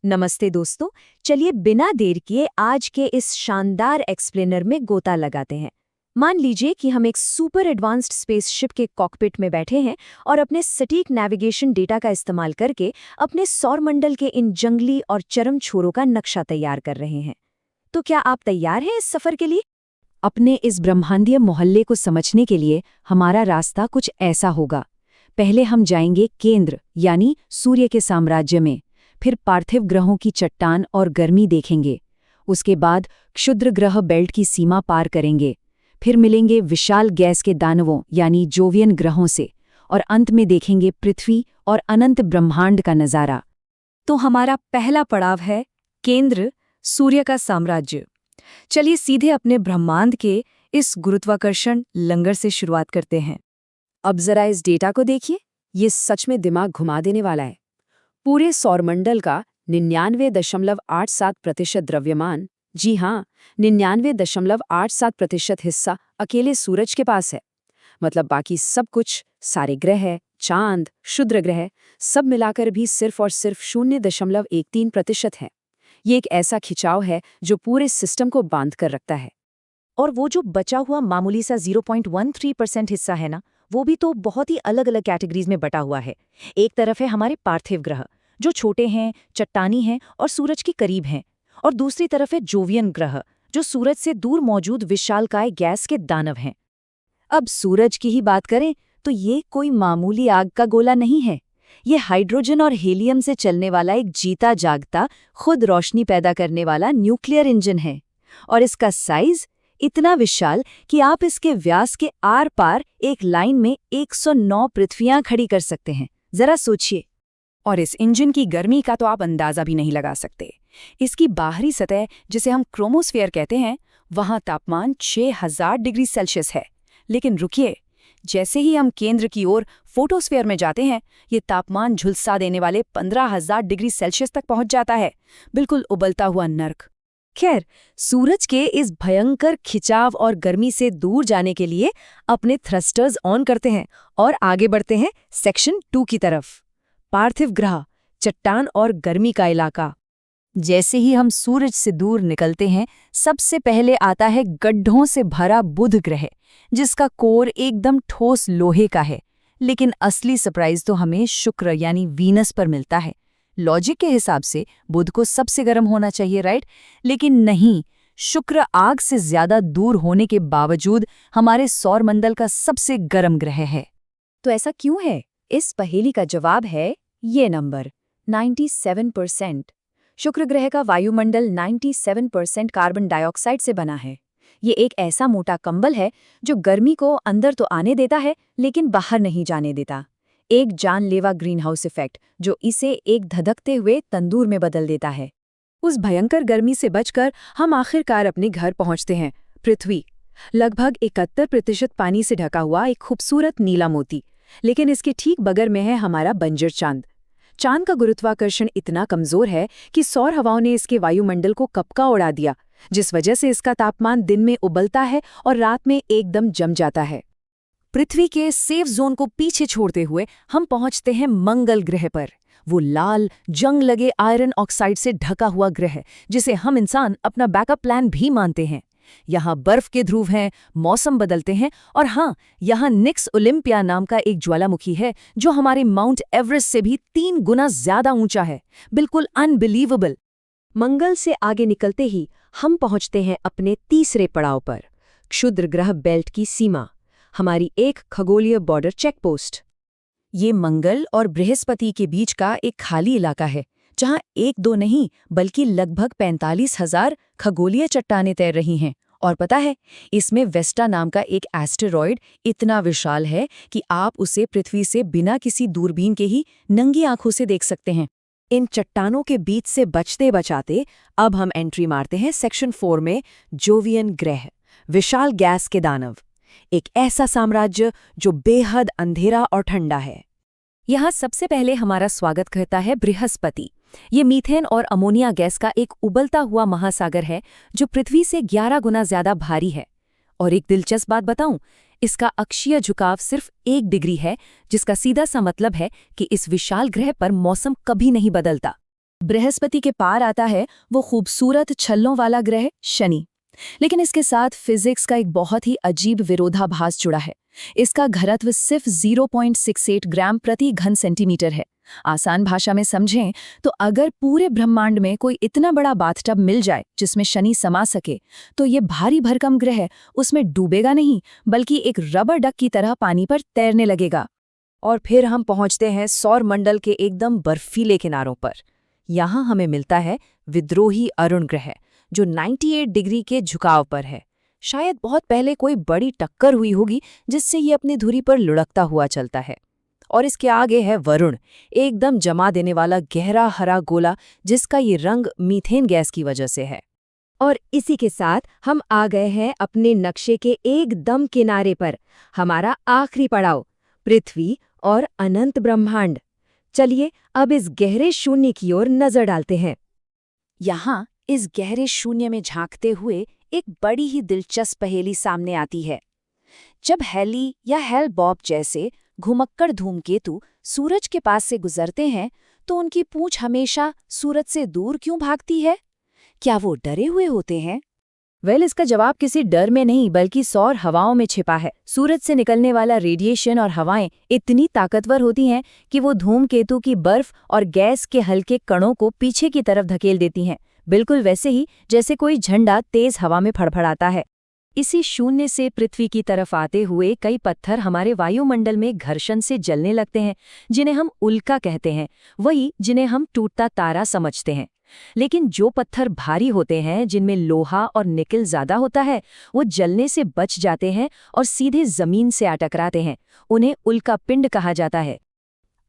नमस्ते दोस्तों। चलिए बिना देर किए आज के इस शानदार एक्सप्लेनर में गोता लगाते हैं। मान लीजिए कि हम एक सुपर एडवांस्ड स्पेसशिप के कॉकपिट में बैठे हैं और अपने सटीक नेविगेशन डेटा का इस्तेमाल करके अपने सौरमंडल के इन जंगली और चरम छोरों का नक्शा तैयार कर रहे हैं। तो क्या आप तैयार हैं इस सफर के लिए? अपने इस ब्रह्मांडीय मोहल्ले को समझने के लिए हमारा रास्ता कुछ ऐसा होगा। पहले हम जाएंगे केंद्र यानी सूर्य के साम्राज्य में, फिर पार्थिव ग्रहों की चट्टान और गर्मी देखेंगे। उसके बाद क्षुद्र ग्रह बेल्ट की सीमा पार करेंगे, फिर मिलेंगे विशाल गैस के दानवों यानी जोवियन ग्रहों से, और अंत में देखेंगे पृथ्वी और अनंत ब्रह्मांड का नज़ारा। तो हमारा पहला पड़ाव है केंद्र, सूर्य का साम्राज्य। चलिए सीधे अपने ब्रह्मांड के इस गुरुत्वाकर्षण लंगर से शुरुआत करते हैं। अब जरा इस डेटा को देखिए, ये सच में दिमाग घुमा देने वाला है। पूरे सौरमंडल का 99.87% द्रव्यमान, जी हाँ 99.87% हिस्सा अकेले सूरज के पास है। मतलब बाकी सब कुछ, सारे ग्रह, चांद, क्षुद्र ग्रह, सब मिलाकर भी सिर्फ और सिर्फ 0.13% है। ये एक ऐसा खिंचाव है जो पूरे सिस्टम को बांध कर रखता है। और वो जो बचा हुआ मामूली सा 0.13% हिस्सा है ना, वो भी तो बहुत ही अलग अलग कैटेगरीज में बटा हुआ है। एक तरफ है हमारे पार्थिव ग्रह जो छोटे हैं, चट्टानी हैं और सूरज के करीब हैं, और दूसरी तरफ है जोवियन ग्रह जो सूरज से दूर मौजूद विशालकाय गैस के दानव हैं। अब सूरज की ही बात करें तो ये कोई मामूली आग का गोला नहीं है। ये हाइड्रोजन और हीलियम से चलने वाला एक जीता जागता, खुद रोशनी पैदा करने वाला न्यूक्लियर इंजन है। और इसका साइज इतना विशाल कि आप इसके व्यास के आर पार एक लाइन में 109 पृथ्वियां खड़ी कर सकते हैं। जरा सोचिए। और इस इंजन की गर्मी का तो आप अंदाजा भी नहीं लगा सकते। इसकी बाहरी सतह, जिसे हम क्रोमोस्फेयर कहते हैं, वहां तापमान 6000 डिग्री सेल्सियस है। लेकिन रुकिए, जैसे ही हम केंद्र की ओर फोटोस्फेयर में जाते हैं, ये तापमान झुलसा देने वाले 15000 डिग्री सेल्सियस तक पहुंच जाता है। बिल्कुल उबलता हुआ नर्क। खैर, सूरज के इस भयंकर खिंचाव और गर्मी से दूर जाने के लिए अपने थ्रस्टर्स ऑन करते हैं और आगे बढ़ते हैं सेक्शन 2 की तरफ। पार्थिव ग्रह, चट्टान और गर्मी का इलाका। जैसे ही हम सूरज से दूर निकलते हैं, सबसे पहले आता है गड्ढों से भरा बुध ग्रह, जिसका कोर एकदम ठोस लोहे का है। लेकिन असली सरप्राइज तो हमें शुक्र यानी वीनस पर मिलता है। लॉजिक के हिसाब से बुध को सबसे गर्म होना चाहिए, राइट? लेकिन नहीं, शुक्र आग से ज्यादा दूर होने के बावजूद हमारे सौरमंडल का सबसे गर्म ग्रह है। तो ऐसा क्यों है? इस पहेली का जवाब है ये नंबर 97%। शुक्र ग्रह का वायुमंडल 97% कार्बन डाइऑक्साइड से बना है। ये एक ऐसा मोटा कंबल है जो गर्मी को अंदर तो आने देता है लेकिन बाहर नहीं जाने देता। एक जानलेवा ग्रीनहाउस इफेक्ट जो इसे एक धधकते हुए तंदूर में बदल देता है। उस भयंकर गर्मी से बचकर हम आखिरकार अपने घर पहुंचते हैं, पृथ्वी। लगभग 71% पानी से ढका हुआ एक खूबसूरत नीला मोती। लेकिन इसके ठीक बगल में है हमारा बंजर चांद। चांद का गुरुत्वाकर्षण इतना कमजोर है कि सौर हवाओं ने इसके वायुमंडल को कपका उड़ा दिया, जिस वजह से इसका तापमान दिन में उबलता है और रात में एकदम जम जाता है। पृथ्वी के सेफ जोन को पीछे छोड़ते हुए हम पहुंचते हैं मंगल ग्रह पर। वो लाल, जंग लगे आयरन ऑक्साइड से ढका हुआ ग्रह, जिसे हम इंसान अपना बैकअप प्लान भी मानते हैं। यहाँ बर्फ के ध्रुव हैं, मौसम बदलते हैं, और हाँ, यहाँ निक्स ओलिम्पिया नाम का एक ज्वालामुखी है जो हमारे माउंट एवरेस्ट से भी 3 गुना ज्यादा ऊंचा है। बिल्कुल अनबिलीवेबल। मंगल से आगे निकलते ही हम पहुंचते हैं अपने तीसरे पड़ाव पर, क्षुद्र ग्रह बेल्ट की सीमा, हमारी एक खगोलीय बॉर्डर चेकपोस्ट। ये मंगल और बृहस्पति के बीच का एक खाली इलाका है जहां 1-2 नहीं बल्कि लगभग 45,000 खगोलीय चट्टानें तैर रही हैं। और पता है, इसमें वेस्टा नाम का एक एस्टेरॉयड इतना विशाल है कि आप उसे पृथ्वी से बिना किसी दूरबीन के ही नंगी आंखों से देख सकते हैं। इन चट्टानों के बीच से बचते बचाते अब हम एंट्री मारते हैं सेक्शन 4 में, जोवियन ग्रह, विशाल गैस के दानव। एक ऐसा साम्राज्य जो बेहद अंधेरा और ठंडा है। यहाँ सबसे पहले हमारा स्वागत करता है बृहस्पति। ये मीथेन और अमोनिया गैस का एक उबलता हुआ महासागर है जो पृथ्वी से 11 गुना ज्यादा भारी है। और एक दिलचस्प बात बताऊं, इसका अक्षीय झुकाव सिर्फ 1 डिग्री है, जिसका सीधा सा मतलब है कि इस विशाल ग्रह पर मौसम कभी नहीं बदलता। बृहस्पति के पार आता है वो खूबसूरत छल्लों वाला ग्रह शनि। लेकिन इसके साथ फिजिक्स का एक बहुत ही अजीब विरोधाभास जुड़ा है। इसका घनत्व सिर्फ 0.68 ग्राम प्रति घन सेंटीमीटर है। आसान भाषा में समझें तो अगर पूरे ब्रह्मांड में कोई इतना बड़ा बाथटब मिल जाए जिसमें शनि समा सके, तो ये भारी भरकम ग्रह उसमें डूबेगा नहीं, बल्कि एक रबर डक की तरह पानी पर तैरने लगेगा। और फिर हम पहुंचते हैं सौर मंडल के एकदम बर्फीले किनारों पर। यहाँ हमें मिलता है विद्रोही अरुण ग्रह, जो 98 डिग्री के झुकाव पर है। शायद बहुत पहले कोई बड़ी टक्कर हुई होगी जिससे ये अपनी धुरी पर लुढ़कता हुआ चलता है। और इसके आगे है वरुण, एकदम जमा देने वाला गहरा हरा गोला जिसका ये रंग मीथेन गैस की वजह से है। और इसी के साथ हम आ गए हैं अपने नक्शे के एकदम किनारे पर, हमारा आखिरी पड़ाव, पृथ्वी और अनंत ब्रह्मांड। चलिए अब इस गहरे शून्य की ओर नजर डालते हैं। यहाँ इस गहरे शून्य में झांकते हुए एक बड़ी ही दिलचस्प पहेली सामने आती है। जब हैली या हेल-बॉब जैसे घुमक्कड़ धूमकेतु सूरज के पास से गुजरते हैं, तो उनकी पूंछ हमेशा सूरज से दूर क्यों भागती है? क्या वो डरे हुए होते हैं? इसका जवाब किसी डर में नहीं, बल्कि सौर हवाओं में छिपा है। सूरज से निकलने वाला रेडिएशन और हवाएं इतनी ताकतवर होती हैं कि वो धूमकेतु की बर्फ और गैस के हल्के कणों को पीछे की तरफ धकेल देती हैं, बिल्कुल वैसे ही जैसे कोई झंडा तेज हवा में फड़फड़ाता है। इसी शून्य से पृथ्वी की तरफ आते हुए कई पत्थर हमारे वायुमंडल में घर्षण से जलने लगते हैं, जिन्हें हम उल्का कहते हैं, वही जिन्हें हम टूटता तारा समझते हैं। लेकिन जो पत्थर भारी होते हैं, जिनमें लोहा और निकल ज्यादा होता है, वो जलने से बच जाते हैं और सीधे जमीन से आ टकराते हैं। उन्हें उल्का पिंड कहा जाता है।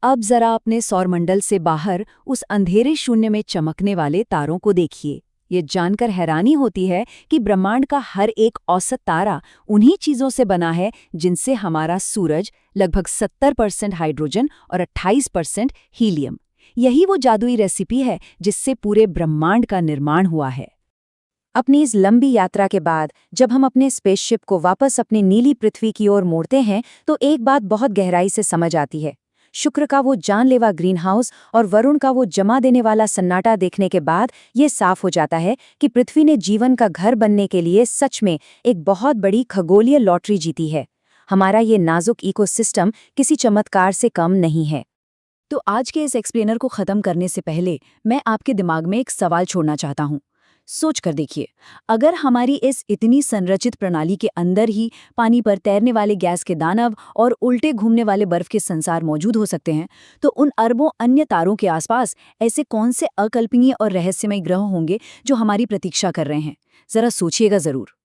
अब जरा अपने सौरमंडल से बाहर उस अंधेरे शून्य में चमकने वाले तारों को देखिए। ये जानकर हैरानी होती है कि ब्रह्मांड का हर एक औसत तारा उन्हीं चीजों से बना है जिनसे हमारा सूरज, लगभग 70% हाइड्रोजन और 28% हीलियम। यही वो जादुई रेसिपी है जिससे पूरे ब्रह्मांड का निर्माण हुआ है। अपनी इस लंबी यात्रा के बाद जब हम अपने स्पेसशिप को वापस अपनी नीली पृथ्वी की ओर मोड़ते हैं, तो एक बात बहुत गहराई से समझ आती है। शुक्र का वो जानलेवा ग्रीनहाउस और वरुण का वो जमा देने वाला सन्नाटा देखने के बाद ये साफ हो जाता है कि पृथ्वी ने जीवन का घर बनने के लिए सच में एक बहुत बड़ी खगोलीय लॉटरी जीती है। हमारा ये नाजुक इकोसिस्टम किसी चमत्कार से कम नहीं है। तो आज के इस एक्सप्लेनर को ख़त्म करने से पहले मैं आपके दिमाग में एक सवाल छोड़ना चाहता हूँ। सोच कर देखिए, अगर हमारी इस इतनी संरचित प्रणाली के अंदर ही पानी पर तैरने वाले गैस के दानव और उल्टे घूमने वाले बर्फ के संसार मौजूद हो सकते हैं, तो उन अरबों अन्य तारों के आसपास ऐसे कौन से अकल्पनीय और रहस्यमय ग्रह होंगे जो हमारी प्रतीक्षा कर रहे हैं? जरा सोचिएगा ज़रूर।